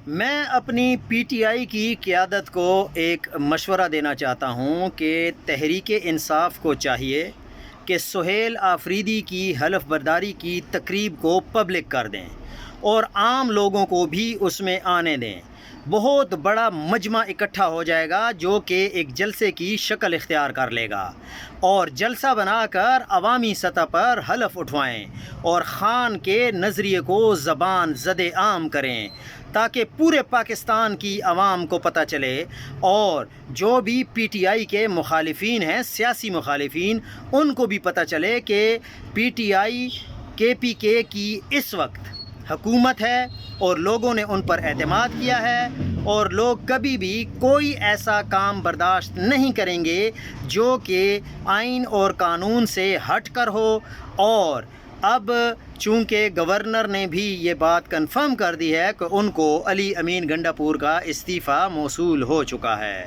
میں اپنی P T I کی قیادت کو ایک مشورہ دینا چاہتا ہوں کہ تحریک انصاف کو چاہیے کہ سہیل آفریدی کی حلف برداری کی تقریب کو پبلک کر دیں اور عام لوگوں کو بھی اس میں آنے دیں۔ بہت بڑا مجمع اکٹھا ہو جائے گا جو کہ ایک جلسے کی شکل اختیار کر لے گا، اور جلسہ بنا کر عوامی سطح پر حلف اٹھوائیں اور خان کے نظریے کو زبان زد عام کریں تاکہ پورے پاکستان کی عوام کو پتہ چلے، اور جو بھی پی ٹی آئی کے مخالفین ہیں، سیاسی مخالفین، ان کو بھی پتہ چلے کہ پی ٹی آئی کے پی کے کی اس وقت حکومت ہے اور لوگوں نے ان پر اعتماد کیا ہے، اور لوگ کبھی بھی کوئی ایسا کام برداشت نہیں کریں گے جو کہ آئین اور قانون سے ہٹ کر ہو۔ اور اب چونکہ گورنر نے بھی یہ بات کنفرم کر دی ہے کہ ان کو علی امین گنڈا پور کا استعفیٰ موصول ہو چکا ہے۔